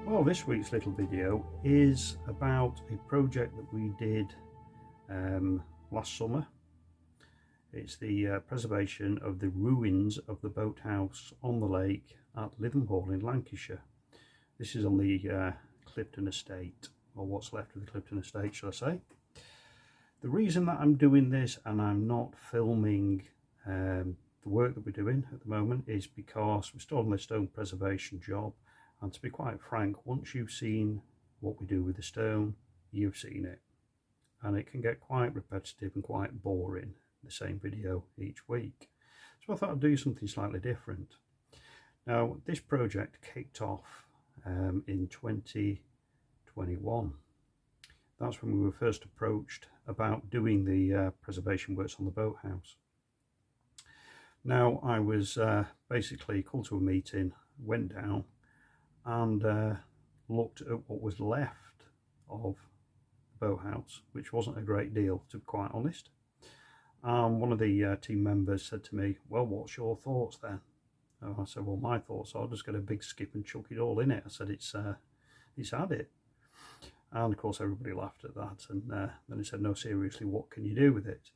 Well, this week's little video is about a project that we did last summer. It's the preservation of the ruins of the boathouse on the lake at Lytham Hall in Lancashire. This is on the Clifton estate, or what's left of the Clifton estate, shall I say. The reason that I'm doing this and I'm not filming the work that we're doing at the moment is because we're still on the stone preservation job. And to be quite frank, once you've seen what we do with the stone, you've seen it. And it can get quite repetitive and quite boring, the same video each week. So I thought I'd do something slightly different. Now, this project kicked off in 2021. That's when we were first approached about doing the preservation works on the boathouse. Now, I was basically called to a meeting, went down, and looked at what was left of the boathouse, which wasn't a great deal, to be quite honest. One of the team members said to me, "Well, what's your thoughts then?" And I said, "Well, my thoughts are just get a big skip and chuck it all in it." I said, "It's had it." And of course everybody laughed at that, and then he said, "No, seriously, what can you do with it?"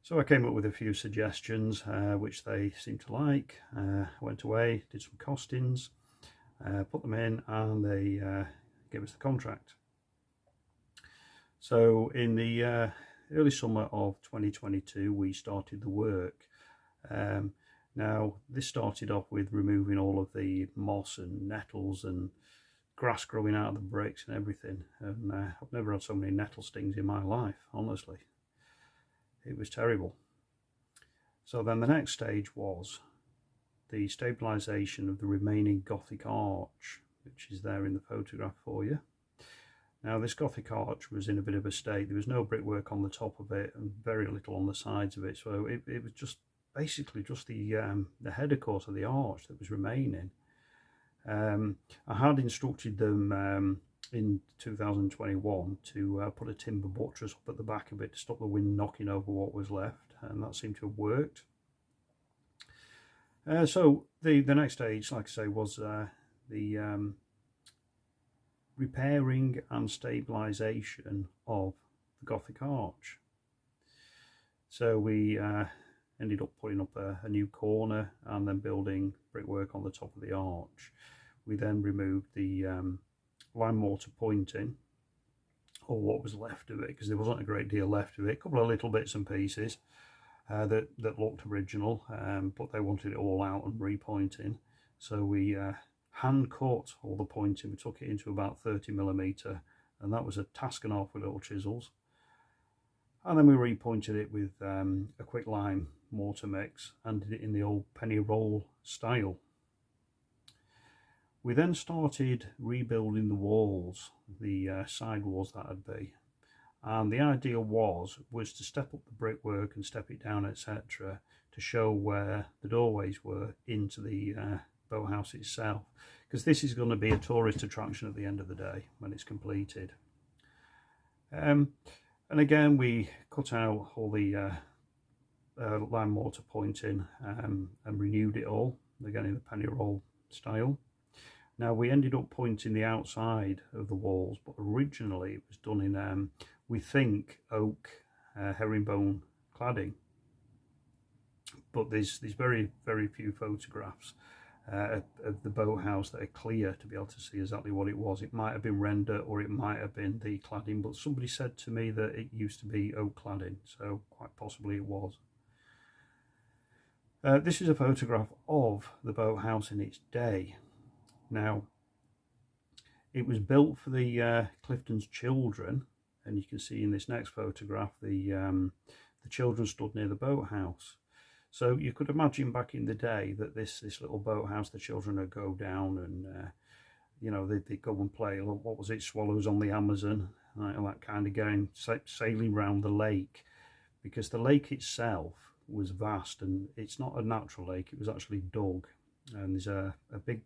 So I came up with a few suggestions, which they seemed to like. I went away, did some costings, put them in, and they gave us the contract. So in the early summer of 2022 we started the work. Now this started off with removing all of the moss and nettles and grass growing out of the bricks and everything, and I've never had so many nettle stings in my life, honestly. It was terrible. So then the next stage was the stabilisation of the remaining Gothic arch, which is there in the photograph for you. Now this Gothic arch was in a bit of a state. There was no brickwork on the top of it and very little on the sides of it, so it was just basically just the header course of the arch that was remaining. I had instructed them in 2021 to put a timber buttress up at the back of it to stop the wind knocking over what was left, and that seemed to have worked. So the next stage, like I say, was the repairing and stabilisation of the Gothic arch. So we ended up putting up a new corner and then building brickwork on the top of the arch. We then removed the lime mortar pointing, or what was left of it, because there wasn't a great deal left of it. A couple of little bits and pieces that looked original, but they wanted it all out and repointing. So we hand cut all the pointing. We took it into about 30mm, and that was a task and a half with little chisels. And then we repointed it with a quick lime mortar mix and did it in the old penny roll style. We then started rebuilding the walls, the side walls that would be, and the idea was to step up the brickwork and step it down, etc., to show where the doorways were into the boathouse itself, because this is going to be a tourist attraction at the end of the day when it's completed. And again, we cut out all the lime mortar pointing and renewed it all, again in the penny roll style. Now we ended up pointing the outside of the walls, but originally it was done in, we think, oak herringbone cladding. But there's very, very few photographs of the boathouse that are clear to be able to see exactly what it was. It might have been render, or it might have been the cladding, but somebody said to me that it used to be oak cladding, so quite possibly it was. This is a photograph of the boathouse in its day. Now, it was built for the Clifton's children, and you can see in this next photograph the children stood near the boathouse. So you could imagine back in the day that this little boathouse, the children would go down and you know, they'd go and play, what was it, Swallows on the Amazon, like that kind of game, sailing around the lake, because the lake itself was vast, and it's not a natural lake, it was actually dug, and there's a big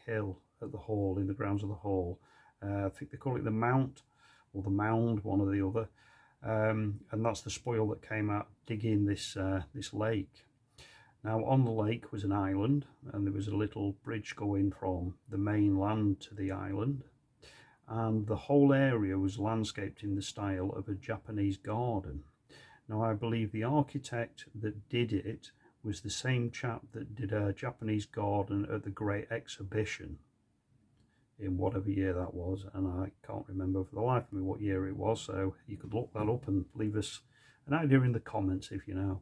hill at the hall, in the grounds of the hall. I think they call it the Mount or the Mound, one or the other, and that's the spoil that came out digging this lake. Now on the lake was an island, and there was a little bridge going from the mainland to the island, and the whole area was landscaped in the style of a Japanese garden. Now I believe the architect that did it was the same chap that did a Japanese garden at the Great Exhibition in whatever year that was, and I can't remember for the life of me what year it was, so you could look that up and leave us an idea in the comments if you know.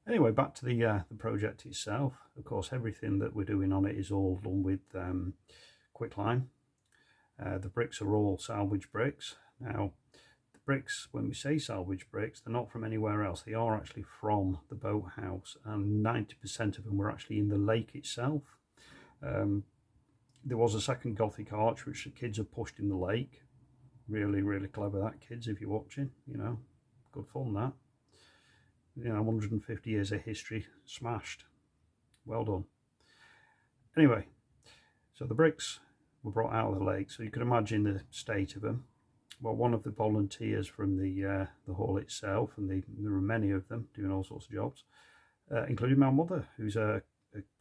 Anyway, back to the project itself. Of course, everything that we're doing on it is all done with quicklime. The bricks are all salvage bricks. Now, the bricks, when we say salvage bricks, they're not from anywhere else. They are actually from the boathouse, and 90% of them were actually in the lake itself. There was a second Gothic arch which the kids have pushed in the lake. Really, really clever that, kids, if you're watching, you know, good fun that. You know, 150 years of history smashed. Well done. Anyway, so the bricks were brought out of the lake, so you can imagine the state of them. Well, one of the volunteers from the hall itself, and there were many of them doing all sorts of jobs, including my mother, who's a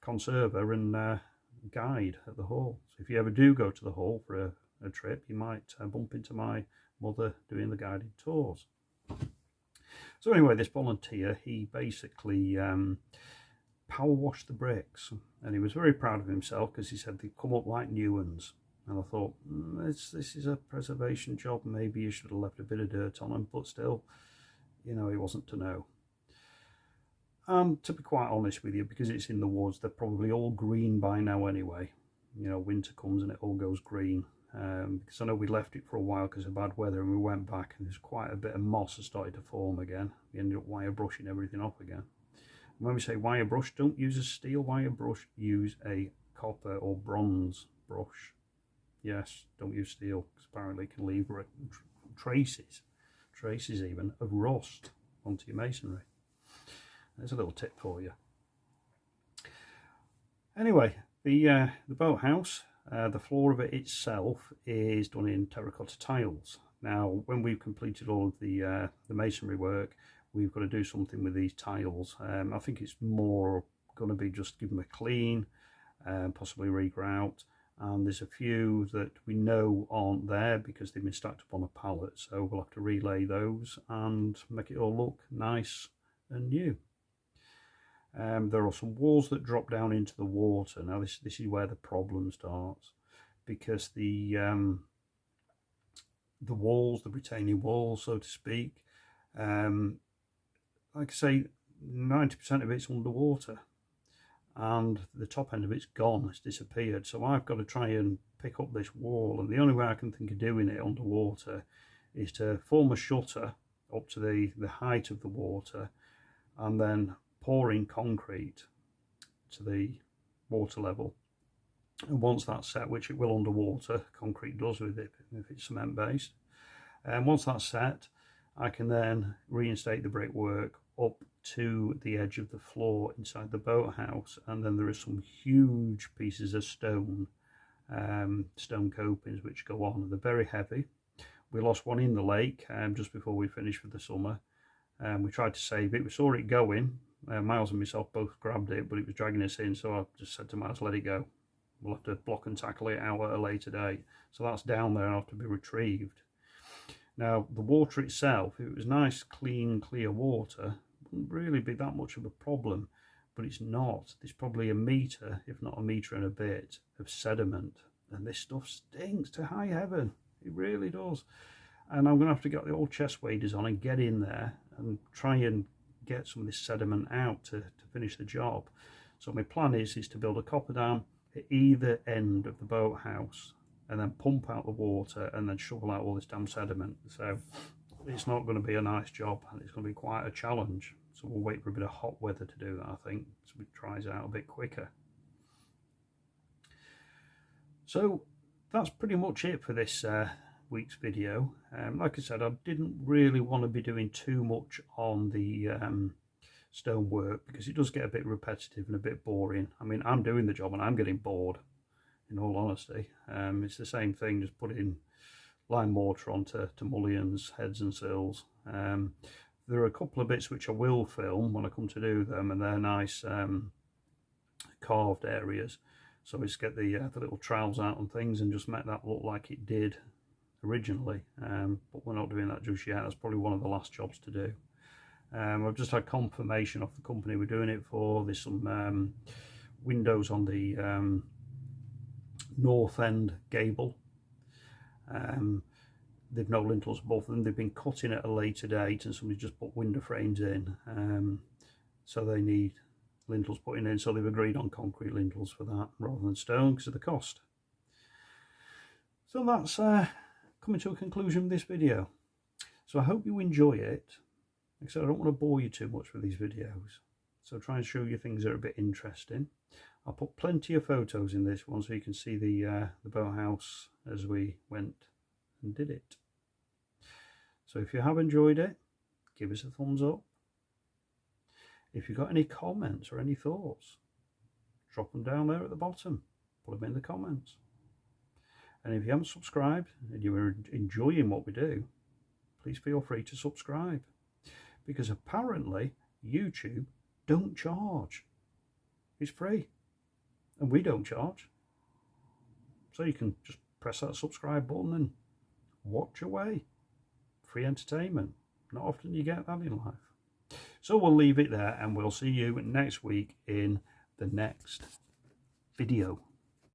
conserver and guide at the hall. So if you ever do go to the hall for a trip, you might bump into my mother doing the guided tours. So anyway, this volunteer, he basically power washed the bricks, and he was very proud of himself because he said they'd come up like new ones. And I thought, this is a preservation job, maybe you should have left a bit of dirt on them, but still, you know, he wasn't to know. And to be quite honest with you, because it's in the woods, they're probably all green by now anyway. You know, winter comes and it all goes green. Because I know we left it for a while because of bad weather, and we went back and there's quite a bit of moss that started to form again. We ended up wire brushing everything off again. And when we say wire brush, don't use a steel wire brush, use a copper or bronze brush. Yes, don't use steel, because apparently it can leave traces even, of rust onto your masonry. There's a little tip for you. Anyway, the boathouse, the floor of it itself is done in terracotta tiles. Now, when we've completed all of the masonry work, we've got to do something with these tiles. I think it's more going to be just give them a clean, possibly regrout. And there's a few that we know aren't there because they've been stacked up on a pallet, so we'll have to relay those and make it all look nice and new. There are some walls that drop down into the water. Now this is where the problem starts, because the walls, the retaining walls, so to speak, like I say, 90% of it's underwater, and the top end of it's gone, it's disappeared. So I've got to try and pick up this wall, and the only way I can think of doing it underwater is to form a shutter up to the height of the water, and then pouring concrete to the water level. And once that's set, which it will underwater, concrete does with it if it's cement based, and once that's set, I can then reinstate the brickwork up to the edge of the floor inside the boathouse. And then there are some huge pieces of stone copings which go on, and they're very heavy. We lost one in the lake just before we finished for the summer. We tried to save it, we saw it going. Miles and myself both grabbed it, but it was dragging us in, so I just said to Miles, let it go. We'll have to block and tackle it out at a later date. So that's down there and have to be retrieved. Now, the water itself, if it was nice, clean, clear water, wouldn't really be that much of a problem, but it's not. There's probably a metre, if not a metre and a bit, of sediment, and this stuff stinks to high heaven. It really does. And I'm going to have to get the old chest waders on and get in there and try and get some of this sediment out to finish the job. So my plan is to build a copper dam at either end of the boathouse, and then pump out the water and then shovel out all this damn sediment. So it's not going to be a nice job, and it's going to be quite a challenge. So we'll wait for a bit of hot weather to do that, I think, so it dries out a bit quicker. So that's pretty much it for this week's video. Like I said, I didn't really want to be doing too much on the stonework, because it does get a bit repetitive and a bit boring. I mean, I'm doing the job and I'm getting bored, in all honesty. It's the same thing, just putting lime mortar onto mullions, heads and sills. There are a couple of bits which I will film when I come to do them, and they're nice carved areas. So let's get the little trowels out and things and just make that look like it did originally. But we're not doing that just yet. That's probably one of the last jobs to do. I've just had confirmation off the company we're doing it for. There's some windows on the north end gable. They've no lintels above them. They've been cutting at a later date, and somebody's just put window frames in. So they need lintels putting in. So they've agreed on concrete lintels for that rather than stone because of the cost. So that's coming to a conclusion of this video. So I hope you enjoy it. Like I said, I don't want to bore you too much with these videos. So try and show you things that are a bit interesting. I'll put plenty of photos in this one so you can see the boathouse as we went and did it. So if you have enjoyed it, give us a thumbs up. If you've got any comments or any thoughts, drop them down there at the bottom. Put them in the comments. And if you haven't subscribed and you're enjoying what we do, please feel free to subscribe. Because apparently YouTube don't charge. It's free. And we don't charge. So you can just press that subscribe button and watch away. Free entertainment. Not often you get that in life. So we'll leave it there and we'll see you next week in the next video.